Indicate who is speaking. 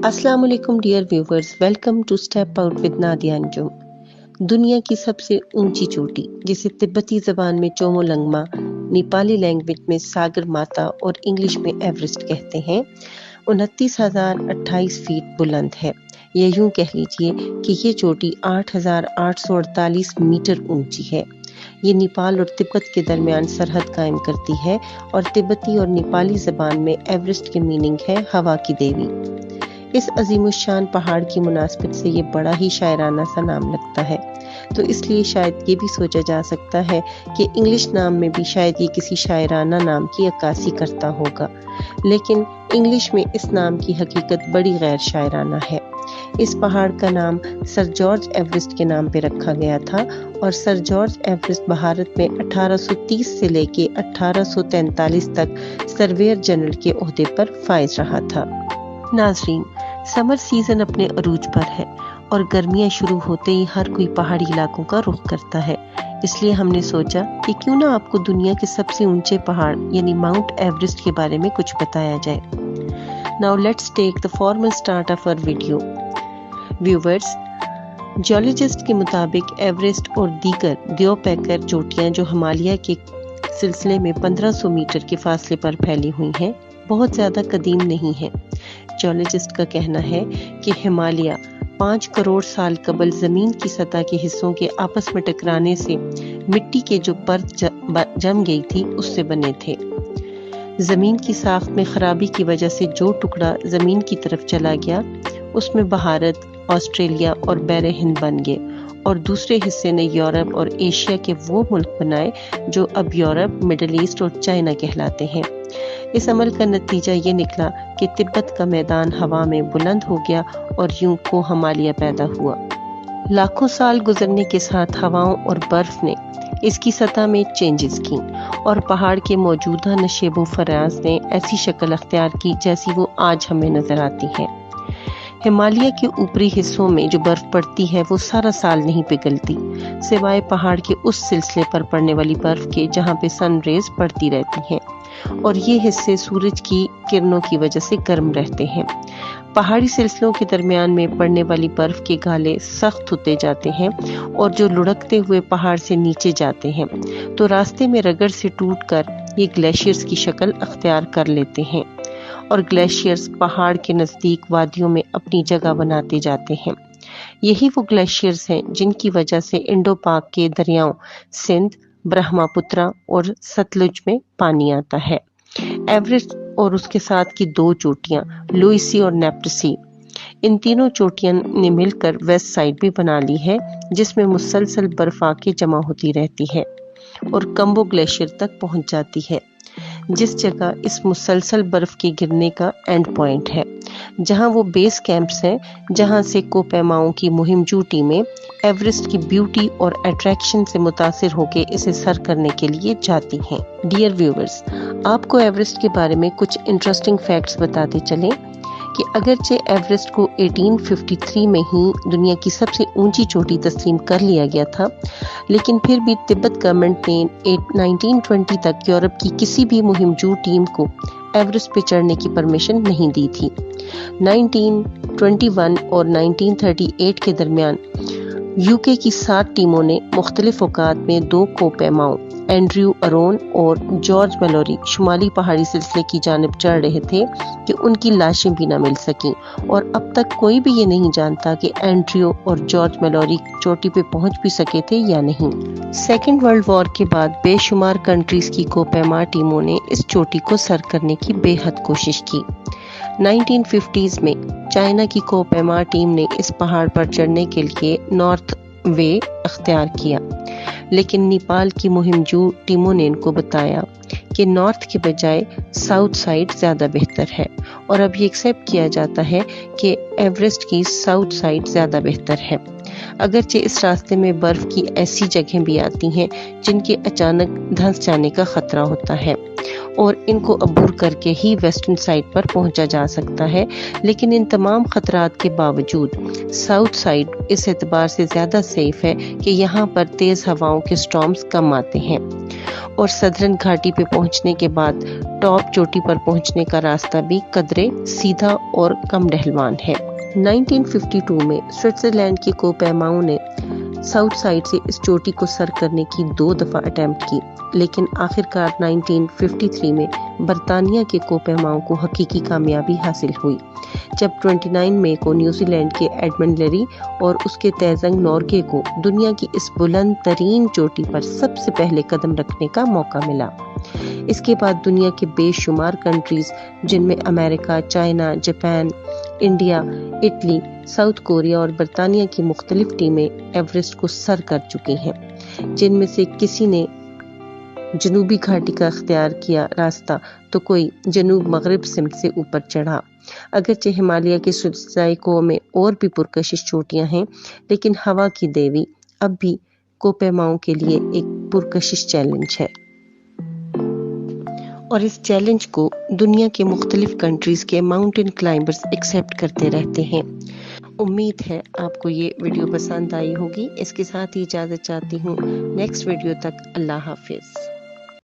Speaker 1: अस्सलाम वालेकुम dear viewers, welcome to step out with Nadia Anjum. दुनिया की सबसे ऊंची चोटी, जिसे तिब्बती जबान में चोमोलंगमा, नेपाली लैंग्वेज में सागर माता और इंग्लिश में एवरेस्ट कहते हैं, 29,028 फीट बुलंद है। या यूं कह लीजिए कि ये चोटी 8,848 मीटर ऊंची है। ये नेपाल और तिब्बत के दरमियान सरहद कायम करती है और तिब्बती और नेपाली जबान में एवरेस्ट की मीनिंग है हवा की देवी। इस अजीमुशान पहाड़ की मुनासबत से ये बड़ा ही शायराना सा नाम लगता है, तो इसलिए शायद ये भी सोचा जा सकता है कि इंग्लिश नाम में भी शायद ये किसी शायराना नाम की अक्कासी करता होगा, लेकिन इंग्लिश में इस नाम की हकीकत बड़ी गैर शायराना है। इस पहाड़ का नाम सर जॉर्ज एवरेस्ट के नाम पे रखा गया था और सर जॉर्ज एवरेस्ट भारत में 1830 से लेके 1843 तक सर्वेयर जनरल के ओहदे पर फाइज रहा था। नाजरीन, समर सीजन अपने अरूज पर है और गर्मियां शुरू होते ही हर कोई पहाड़ी इलाकों का रुख करता है। इसलिए हमने सोचा कि क्यों ना आपको दुनिया के सबसे ऊंचे पहाड़ यानी माउंट एवरेस्ट के बारे में कुछ बताया जाए। Now let's take the formal start of our video. Viewers, geologist के मुताबिक एवरेस्ट और दीगर द्योपैकर चोटियां जो हिमालय के सिलसिले में 1500 मीटर के फासले पर फैली हुई हैं, बहुत ज्यादा कदीम नहीं है। जियोलॉजिस्ट का कहना है कि हिमालय 5 करोड़ साल कबल जमीन की सतह के हिस्सों के आपस में टकराने से मिट्टी के जो परत जम गई थी उससे बने थे। जमीन की साख्त में खराबी की वजह से जो टुकड़ा जमीन की तरफ चला गया उसमें भारत, ऑस्ट्रेलिया और बहरे हिंद बन गए और दूसरे हिस्से ने यूरोप और एशिया के वो मुल्क बनाए जो अब यूरोप, मिडिल ईस्ट और चाइना कहलाते हैं। इस अमल का नतीजा ये निकला कि तिब्बत का मैदान हवा में बुलंद हो गया और यूं को हिमालय पैदा हुआ। लाखों साल गुजरने के साथ हवाओं और बर्फ ने इसकी सतह में चेंजेस की और पहाड़ के मौजूदा नशेबो फराज ने ऐसी शक्ल अख्तियार की जैसी वो आज हमें नजर आती है। हिमालय के ऊपरी हिस्सों में जो बर्फ पड़ती है वो सारा साल नहीं पिघलती, सिवाय पहाड़ के उस सिलसिले पर पड़ने वाली बर्फ के जहाँ पे सन रेज पड़ती रहती हैं और ये हिस्से सूरज की किरणों की वजह से गर्म रहते हैं। पहाड़ी सिलसिलों के दरमियान में पड़ने वाली बर्फ के गाले सख्त होते जाते हैं और जो लुढ़कते हुए पहाड़ से नीचे जाते हैं तो रास्ते में रगड़ से टूटकर ये ग्लेशियर्स की शक्ल अख्तियार कर लेते हैं और ग्लेशियर्स पहाड़ के नजदीक वादियों में अपनी जगह बनाते जाते हैं। यही वो ग्लेशियर्स हैं जिनकी वजह से इंडो पाक के दरियाओं सिंध, ब्रह्मपुत्र और सतलुज में पानी आता है। एवरेस्ट और उसके साथ की 2 चोटियां लुइसी और नेप्टसी, इन तीनों चोटियों ने मिलकर वेस्ट साइड भी बना ली है जिसमें मुसलसल बर्फ आके जमा होती रहती है और कम्बो ग्लेशियर तक पहुंच जाती है, जिस जगह इस मुसलसल बर्फ के गिरने का एंड पॉइंट है, जहां वो बेस कैंप्स हैं जहां से कोपैमाओं की मुहिमजू टीमें एवरेस्ट की ब्यूटी और अट्रैक्शन से मुतासिर होकर इसे सर करने के लिए जाती हैं। डियर व्यूवर्स, आपको एवरेस्ट के बारे में कुछ इंटरेस्टिंग फैक्ट्स बताते चलें कि अगरचे एवरेस्ट को 1853 में ही दुनिया की सबसे ऊंची चोटी तस्लीम कर लिया गया था, लेकिन फिर भी तिब्बत गवर्नमेंट ने 1920 तक यूरोप की किसी भी मुहिमजू टीम को एवरेस्ट पे चढ़ने की परमिशन नहीं दी थी। 1921 और 1938 के दरमियान यूके की 7 टीमों ने मुख्तलिफ औकात में 2 कोपैमाओं एंड्रयू अरोन और जॉर्ज मेलोरी शुमाली पहाड़ी सिलसिले की जानिब चढ़ रहे थे कि उनकी लाशें भी न मिल सकीं और अब तक कोई भी ये नहीं जानता कि एंड्रयू और जॉर्ज मेलोरी चोटी पे पहुंच भी सके थे या नहीं। सेकेंड वर्ल्ड वॉर के बाद बेशुमार कंट्रीज की कोपैमा टीमों ने इस चोटी को सर करने की बेहद कोशिश की। 1950s में चाइना की कोपैमा टीम ने इस पहाड़ पर चढ़ने के लिए नॉर्थ वे अख्तियार किया, लेकिन नेपाल की मुहिमजू टीमों ने इनको बताया कि नॉर्थ के बजाय साउथ साइड ज्यादा बेहतर है और अब ये एक्सेप्ट किया जाता है कि एवरेस्ट की साउथ साइड ज्यादा बेहतर है। अगरचे इस रास्ते में बर्फ की ऐसी जगहें भी आती हैं जिनके अचानक धंस जाने का खतरा होता है اور ان کو عبور کر کے ہی ویسٹرن سائڈ پر پہنچا جا سکتا ہے، لیکن ان تمام خطرات کے باوجود ساؤتھ سائڈ اس اعتبار سے زیادہ سیف ہے کہ یہاں پر تیز ہواؤں کے سٹارمز کم آتے ہیں، اور سدرن گھاٹی پہ پہنچنے کے بعد ٹاپ چوٹی پر پہنچنے کا راستہ بھی قدرے سیدھا اور کم ڈھلوان ہے۔ 1952 میں سوئٹزرلینڈ کے کوپیماؤں نے ساؤتھ سائڈ سے اس چوٹی کو سر کرنے کی 2 دفعہ اٹیمپٹ کی، لیکن آخرکار 1953 میں برطانیہ کے کوپیماؤں کو حقیقی کامیابی حاصل ہوئی، جب 29 مئی کو نیوزی لینڈ کے ایڈمنڈ لیری اور اس کے تیزنگ نورگے کو دنیا کی اس بلند ترین چوٹی پر سب سے پہلے قدم رکھنے کا موقع ملا۔ اس کے بعد دنیا کے بے شمار کنٹریز، جن میں امریکہ، China, Japan, India, Italy, South Korea اور برطانیہ کی مختلف ٹیمیں ایورسٹ کو سر کر چکی ہیں، جن میں سے کسی نے جنوبی گھاٹی کا اختیار کیا راستہ تو کوئی جنوب مغرب سمت سے اوپر چڑھا۔ اگرچہ ہمالیہ کے سلسلہ کو میں اور بھی پرکشش چوٹیاں ہیں، لیکن ہوا کی دیوی اب بھی کوپیماؤں کے لیے ایک پرکشش چیلنج ہے، اور اس چیلنج کو دنیا کے مختلف کنٹریز کے ماؤنٹین کلائمبرز ایکسیپٹ کرتے رہتے ہیں۔ امید ہے آپ کو یہ ویڈیو پسند آئی ہوگی۔ اس کے ساتھ ہی اجازت چاہتی ہوں، نیکسٹ ویڈیو تک اللہ حافظ۔